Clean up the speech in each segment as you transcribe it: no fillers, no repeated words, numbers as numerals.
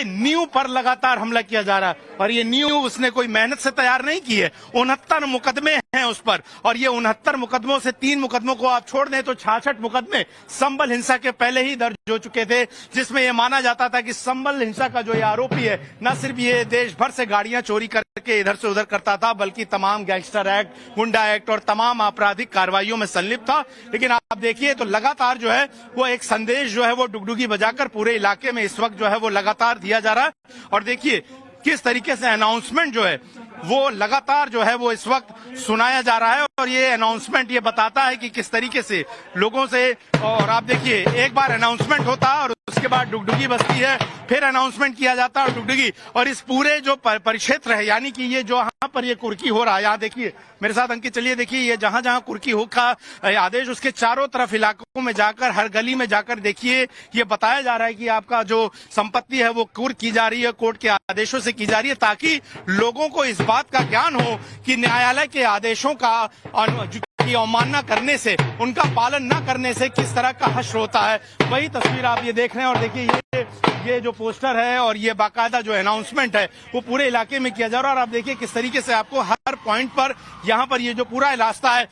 ये नींव पर लगातार हमला किया जा रहा है और ये नींव उसने कोई मेहनत से तैयार नहीं की है। 69 मुकदमे हैं उस पर और ये 69 मुकदमों से 3 मुकदमों को आप छोड़ दें तो 66 मुकदमे संबल हिंसा के पहले ही दर्ज हो चुके थे, जिसमें यह माना जाता था कि संबल हिंसा का जो ये आरोपी है न सिर्फ ये देश भर से गाड़ियां चोरी करके इधर से उधर करता था, बल्कि तमाम गैंगस्टर एक्ट, गुंडा एक्ट और तमाम आपराधिक कार्रवाइयों में संलिप्त था। लेकिन आप देखिए तो लगातार जो है वो एक संदेश जो है वो डुगडुगी बजाकर पूरे इलाके में इस वक्त जो है वो लगातार दिया जा रहा है। और देखिए किस तरीके से अनाउंसमेंट जो है वो लगातार जो है वो इस वक्त सुनाया जा रहा है और ये अनाउंसमेंट ये बताता है कि किस तरीके से लोगों से, और आप देखिए एक बार अनाउंसमेंट होता है और उसके बाद डुगडुगी बजती है, फिर अनाउंसमेंट किया जाता है और डुगडुगी, और इस पूरे जो परिक्षेत्र है यानी कि ये जो यहाँ पर ये कुर्की हो रहा है, यहाँ देखिए मेरे साथ अंकित चलिए, देखिए ये जहां जहां कुर्की हो का आदेश उसके चारों तरफ इलाकों में जाकर हर गली में जाकर देखिए ये बताया जा रहा है कि आपका जो संपत्ति है वो कुर्क की जा रही है, कोर्ट के आदेशों से की जा रही है, ताकि लोगों को इस बात का ज्ञान हो कि न्यायालय के आदेशों का की अवमानना करने से, उनका पालन न करने से किस तरह का हश्र होता है। वही तस्वीर आप ये देख रहे हैं और देखिए ये जो पोस्टर है और ये बाकायदा जो अनाउंसमेंट है वो पूरे इलाके में किया जा रहा है। और आप देखिए किस तरीके से आपको हर पॉइंट पर यहाँ पर ये जो पूरा रास्ता है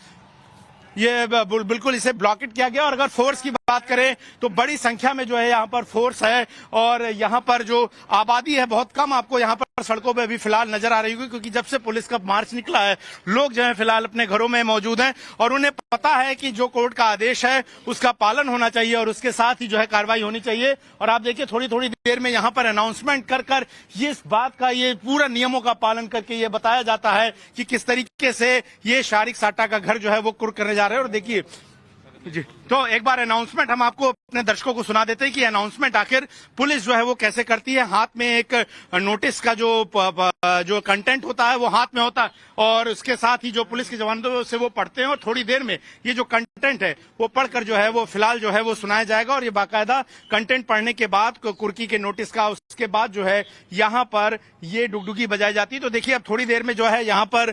ये बिल्कुल इसे ब्लॉकेट किया गया। और अगर फोर्स की बात करें तो बड़ी संख्या में जो है यहाँ पर फोर्स है और यहाँ पर जो आबादी है बहुत कम आपको यहाँ पर सड़कों पे अभी फिलहाल नजर आ रही होगी, क्योंकि जब से पुलिस का मार्च निकला है लोग जो है फिलहाल अपने घरों में मौजूद हैं और उन्हें पता है कि जो कोर्ट का आदेश है उसका पालन होना चाहिए और उसके साथ ही जो है कार्रवाई होनी चाहिए। और आप देखिए थोड़ी थोड़ी देर में यहाँ पर अनाउंसमेंट कर ये इस बात का, ये पूरा नियमों का पालन करके ये बताया जाता है कि किस तरीके से ये शारिक साटा का घर जो है वो कुर्क करने जा रहे हैं। और देखिए जी, तो एक बार अनाउंसमेंट हम आपको अपने दर्शकों को सुना देते हैं कि अनाउंसमेंट आखिर पुलिस जो है वो कैसे करती है। हाथ में एक नोटिस का जो कंटेंट होता है वो हाथ में होता है और उसके साथ ही जो पुलिस के जवान से वो पढ़ते हैं और थोड़ी देर में ये जो कंटेंट है वो पढ़कर जो है वो फिलहाल जो है वो सुनाया जाएगा। और ये बाकायदा कंटेंट पढ़ने के बाद कुर्की के नोटिस का, उसके बाद जो है यहाँ पर ये डुगडुगी बजाई जाती है। तो देखिए अब थोड़ी देर में जो है यहाँ पर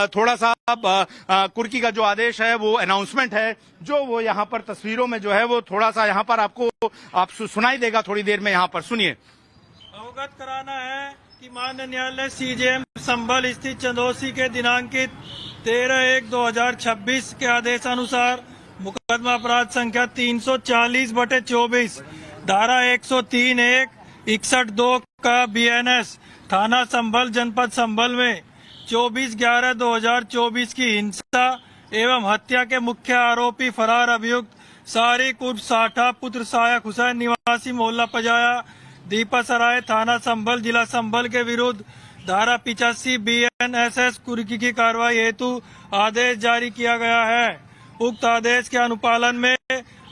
थोड़ा सा कुर्की का जो आदेश है वो अनाउंसमेंट है जो वो यहाँ पर तस्वीरों में जो है वो थोड़ा सा यहाँ पर आपको सुनाई देगा थोड़ी देर में। यहाँ पर सुनिए। अवगत कराना है कि माननीय न्यायालय सीजेएम संभल स्थित चंदौसी के दिनांकित 13/1/2026 के आदेशानुसार मुकदमा अपराध संख्या 340/24 धारा 103(1) 61(2) का बीएनएस थाना संभल जनपद संभल में 24/11/2024 की हिंसा एवं हत्या के मुख्य आरोपी फरार अभियुक्त सारिक उर्फ साठा पुत्र सायक हुसैन निवासी मोहल्ला पजाया दीपा सराय थाना संभल जिला संभल के विरुद्ध धारा 85 बीएनएसएस कुर्की की कार्रवाई हेतु आदेश जारी किया गया है। उक्त आदेश के अनुपालन में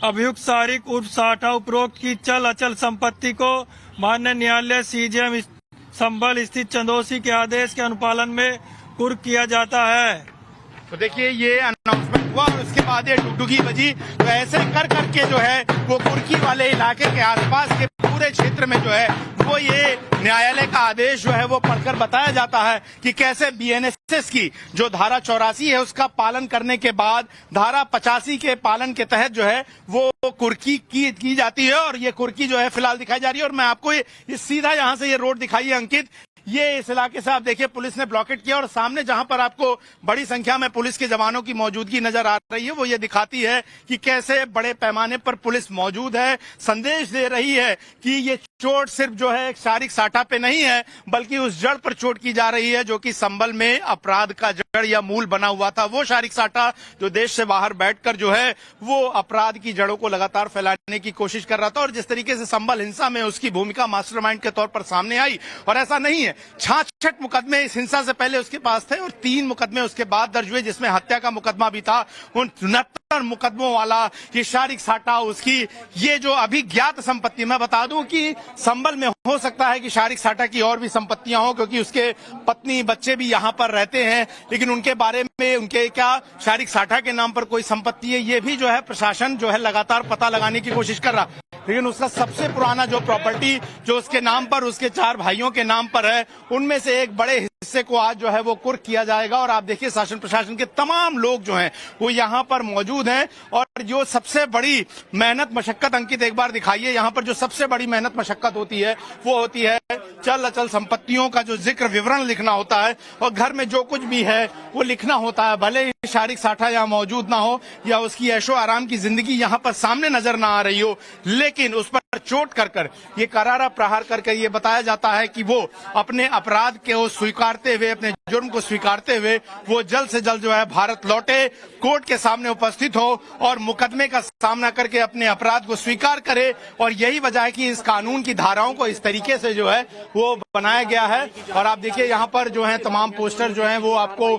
अभियुक्त सारिक उर्फ साठा उपरोक्त की चल अचल संपत्ति को माननीय न्यायालय सीजेएम संभल स्थित चंदौसी के आदेश के अनुपालन में कुर्क किया जाता है। तो देखिए ये अनाउंसमेंट हुआ और उसके बाद ये डुगडुगी बजी। तो ऐसे कर करके जो है वो कुर्की वाले इलाके के आसपास के पूरे क्षेत्र में जो है वो ये न्यायालय का आदेश जो है वो पढ़कर बताया जाता है कि कैसे बीएनएसएस की जो धारा 84 है उसका पालन करने के बाद धारा 85 के पालन के तहत जो है वो कुर्की की जाती है। और ये कुर्की जो है फिलहाल दिखाई जा रही है और मैं आपको ये सीधा यहाँ से ये रोड दिखाई है अंकित, ये इस इलाके से आप देखिए पुलिस ने ब्लॉकेट किया और सामने जहां पर आपको बड़ी संख्या में पुलिस के जवानों की मौजूदगी नजर आ रही है वो ये दिखाती है कि कैसे बड़े पैमाने पर पुलिस मौजूद है, संदेश दे रही है कि ये चोट सिर्फ जो है शारिक साटा पे नहीं है बल्कि उस जड़ पर चोट की जा रही है जो कि संभल में अपराध का जड़ या मूल बना हुआ था। वो शारिक साटा जो देश से बाहर बैठकर जो है वो अपराध की जड़ों को लगातार फैलाने की कोशिश कर रहा था और जिस तरीके से संभल हिंसा में उसकी भूमिका मास्टरमाइंड के तौर पर सामने आई। और ऐसा नहीं है, 66 मुकदमे इस हिंसा से पहले उसके पास थे और 3 मुकदमे उसके बाद दर्ज हुए जिसमें हत्या का मुकदमा भी था। उन 69 मुकदमों वाला ये शारिक साटा, उसकी ये जो अभी ज्ञात संपत्ति, मैं बता दूं कि संभल में हो सकता है कि शारिक साटा की और भी संपत्तियां हो क्योंकि उसके पत्नी बच्चे भी यहाँ पर रहते हैं, लेकिन उनके बारे में उनके क्या शारिक साटा के नाम पर कोई संपत्ति है ये भी जो है प्रशासन जो है लगातार पता लगाने की कोशिश कर रहा। लेकिन उसका सबसे पुराना जो प्रॉपर्टी जो उसके नाम पर, उसके 4 भाइयों के नाम पर है, उनमें से एक बड़े हिस्से को आज जो है वो कुर्क किया जाएगा। और आप देखिए शासन प्रशासन के तमाम लोग जो हैं वो यहाँ पर मौजूद हैं। और जो सबसे बड़ी मेहनत मशक्कत, अंकित एक बार दिखाइए, यहाँ पर जो सबसे बड़ी मेहनत मशक्कत होती है वो होती है चल अचल संपत्तियों का जो जिक्र, विवरण लिखना होता है, और घर में जो कुछ भी है वो लिखना होता है। भले ही शारिक साठा यहाँ मौजूद ना हो या उसकी ऐशो आराम की जिंदगी यहाँ पर सामने नजर ना आ रही हो, लेकिन उस पर चोट कर ये करारा प्रहार करके ये बताया जाता है कि वो अपने अपराध को स्वीकारते हुए, अपने जुर्म को स्वीकारते हुए वो जल्द से जल्द जो है भारत लौटे, कोर्ट के सामने उपस्थित हो और मुकदमे का सामना करके अपने अपराध को स्वीकार करे। और यही वजह है कि इस कानून की धाराओं को इस तरीके से जो है वो बनाया गया है। और आप देखिए यहाँ पर जो है तमाम पोस्टर जो हैं वो आपको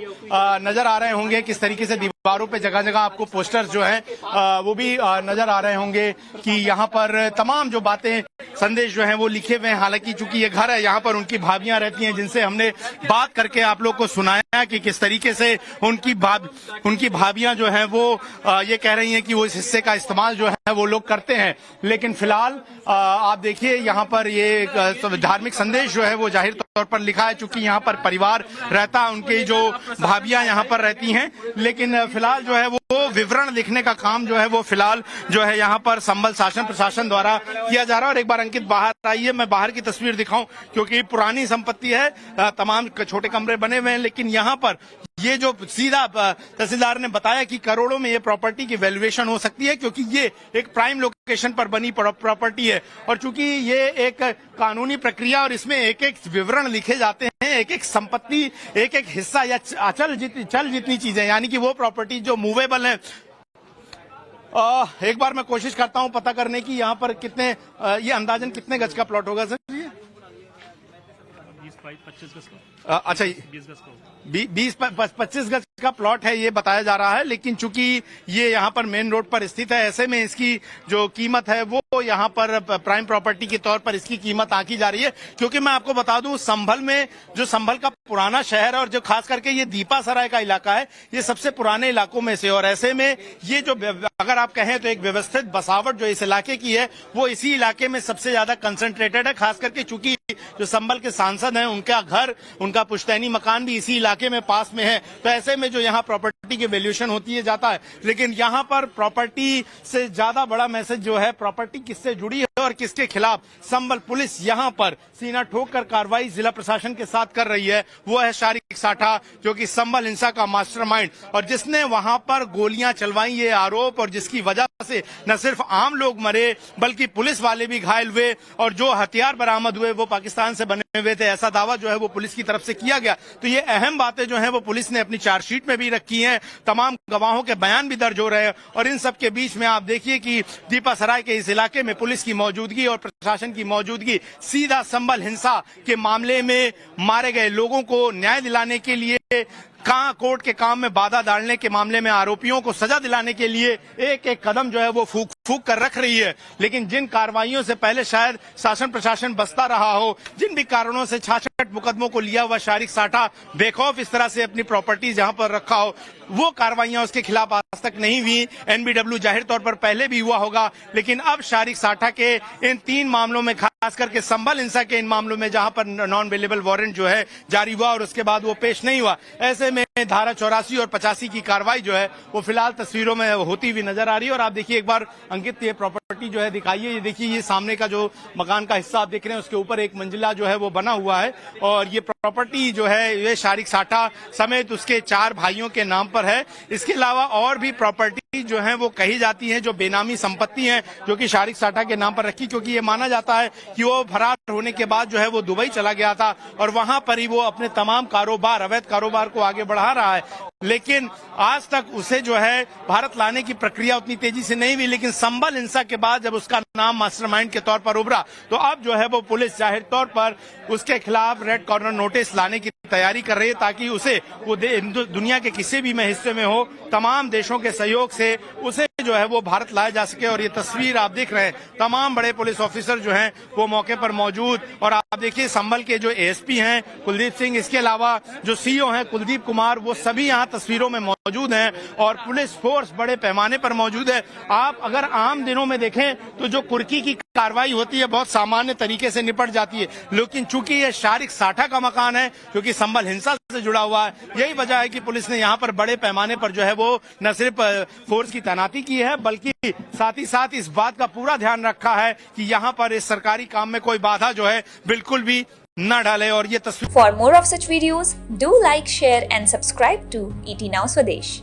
नजर आ रहे होंगे, किस तरीके से दीवारों पे जगह जगह आपको पोस्टर्स जो हैं वो भी नजर आ रहे होंगे कि यहाँ पर तमाम जो बातें, संदेश जो हैं वो लिखे हुए हैं। हालांकि चूंकि ये घर है, यहाँ पर उनकी भाभियां रहती हैं, जिनसे हमने बात करके आप लोग को सुनाया कि किस तरीके से उनकी भाभियां जो हैं वो ये कह रही हैं कि वो इस हिस्से का इस्तेमाल जो है वो लोग करते हैं। लेकिन फिलहाल आप देखिए यहाँ पर ये धार्मिक संदेश जो है वो जाहिर तौर पर लिखा है, चूंकि यहाँ पर परिवार रहता है, उनकी जो भाभियां यहाँ पर रहती हैं। लेकिन फिलहाल जो है वो विवरण लिखने का काम जो है वो फिलहाल जो है यहाँ पर संभल शासन प्रशासन द्वारा किया जा रहा है। और एक बार अंकित बाहर आइए, मैं बाहर की तस्वीर दिखाऊं, क्योंकि पुरानी संपत्ति है, तमाम छोटे कमरे बने हुए हैं, लेकिन यहाँ पर ये जो सीधा तहसीलदार ने बताया कि करोड़ों में ये प्रॉपर्टी की वैल्यूएशन हो सकती है, क्योंकि ये एक प्राइम लोकेशन पर बनी प्रॉपर्टी है। और चूंकि ये एक कानूनी प्रक्रिया और इसमें एक एक विवरण लिखे जाते हैं, एक एक संपत्ति, एक एक हिस्सा या चल जितनी चीजें, यानी कि वो प्रॉपर्टी जो मूवेबल है। एक बार मैं कोशिश करता हूं पता करने की यहाँ पर कितने, ये अंदाजन कितने गज का प्लॉट होगा सर? ये 20-25 गज का। अच्छा, 20 गज का 20-25 गज का प्लॉट है ये बताया जा रहा है। लेकिन चूंकि ये यहाँ पर मेन रोड पर स्थित है, ऐसे में इसकी जो कीमत है वो यहाँ पर प्राइम प्रॉपर्टी के तौर पर इसकी कीमत आंकी जा रही है। क्योंकि मैं आपको बता दूं, संभल में जो संभल का पुराना शहर है और जो खास करके ये दीपासराय का इलाका है, ये सबसे पुराने इलाकों में से। और ऐसे में ये जो अगर आप कहें तो एक व्यवस्थित बसावट जो इस इलाके की है वो इसी इलाके में सबसे ज्यादा कंसंट्रेटेड है। खास करके चूंकि जो संभल के सांसद हैं उनका घर, उनका पुश्तैनी मकान भी इसी इलाके में पास में है, तो ऐसे में जो यहाँ प्रॉपर्टी की वैल्यूएशन होती है जाता है। लेकिन यहाँ पर प्रॉपर्टी से ज्यादा बड़ा मैसेज जो है, प्रॉपर्टी किससे जुड़ी है और किसके खिलाफ संभल पुलिस यहाँ पर सीना ठोक कर कार्रवाई जिला प्रशासन के साथ कर रही है, वो है शारिक साठा, जो कि संभल हिंसा का मास्टरमाइंड और जिसने वहां पर गोलियां चलवाई, ये आरोप, और जिसकी वजह से न सिर्फ आम लोग मरे बल्कि पुलिस वाले भी घायल हुए और जो हथियार बरामद हुए वो पाकिस्तान से बने हुए थे, ऐसा दावा जो है वो पुलिस की तरफ से किया गया। तो ये अहम बातें जो है वो पुलिस ने अपनी चार्जशीट में भी रखी हैं, तमाम गवाहों के बयान भी दर्ज हो रहे हैं। और इन सब के बीच में आप देखिए कि दीपासराय के इस इलाके में पुलिस की मौजूदगी और प्रशासन की मौजूदगी सीधा संभल हिंसा के मामले में मारे गए लोगों को न्याय दिलाने के लिए, कोर्ट के काम में बाधा डालने के मामले में आरोपियों को सजा दिलाने के लिए एक एक कदम जो है वो फूक कर रख रही है। लेकिन जिन कार्रवाइयों से पहले शायद शासन प्रशासन बसता रहा हो, जिन भी कारणों से 66 मुकदमों को लिया हुआ शारिक साठा बेखौफ इस तरह से अपनी प्रॉपर्टी जहां पर रखा हो, वो कार्रवाइयां उसके खिलाफ आज तक नहीं हुई। एनबीडब्ल्यू जाहिर तौर पर पहले भी हुआ होगा, लेकिन अब शारिक साठा के इन 3 मामलों में, खास करके संभल हिंसा के इन मामलों में जहां पर नॉन अवेलेबल वारंट जो है जारी हुआ और उसके बाद वो पेश नहीं हुआ, ऐसे में धारा 84 और 85 की कार्रवाई जो है वो फिलहाल तस्वीरों में होती हुई नजर आ रही है। और आप देखिए एक बार अंकित, ये प्रॉपर्टी जो है दिखाइए, ये देखिए, ये सामने का जो मकान का हिस्सा आप देख रहे हैं उसके ऊपर एक मंजिला जो है वो बना हुआ है और ये प्रॉपर्टी जो है ये शारिक साठा समेत उसके 4 भाइयों के नाम पर है। इसके अलावा और भी प्रॉपर्टी जो है वो कही जाती है जो बेनामी संपत्ति है, जो कि शारिक साठा के नाम पर रखी, क्योंकि ये माना जाता है कि वो फरार होने के बाद जो है वो दुबई चला गया था और वहां पर ही वो अपने तमाम कारोबार, अवैध कारोबार को आगे बढ़ा रहा है। लेकिन आज तक उसे जो है भारत लाने की प्रक्रिया उतनी तेजी से नहीं हुई। लेकिन संभल हिंसा के बाद जब उसका नाम मास्टरमाइंड के तौर पर उभरा, तो अब जो है वो पुलिस जाहिर तौर पर उसके खिलाफ रेड कॉर्नर नोटिस लाने की तैयारी कर रही है, ताकि उसे वो दुनिया के किसी भी हिस्से में हो, तमाम देशों के सहयोग से उसे जो है वो भारत लाया जा सके। और ये तस्वीर आप देख रहे हैं, तमाम बड़े पुलिस ऑफिसर जो हैं वो मौके पर मौजूद, और आप देखिए संभल के जो एएसपी हैं कुलदीप सिंह, इसके अलावा जो सीईओ हैं कुलदीप कुमार, वो सभी यहाँ तस्वीरों में मौजूद हैं और पुलिस फोर्स बड़े पैमाने पर मौजूद है। आप अगर आम दिनों में देखें तो जो कुर्की की कार्रवाई होती है बहुत सामान्य तरीके से निपट जाती है, लेकिन चूंकि ये शारिक साठा का मकान है क्योंकि संभल हिंसा से जुड़ा हुआ है, यही वजह है कि पुलिस ने यहाँ पर बड़े पैमाने पर जो है वो न सिर्फ फोर्स की तैनाती की है बल्कि साथ ही साथ इस बात का पूरा ध्यान रखा है कि यहाँ पर इस सरकारी काम में कोई बाधा जो है बिल्कुल भी न डाले। और ये तस्वीर For more of such videos, do like, share and subscribe to ET Now Swadesh.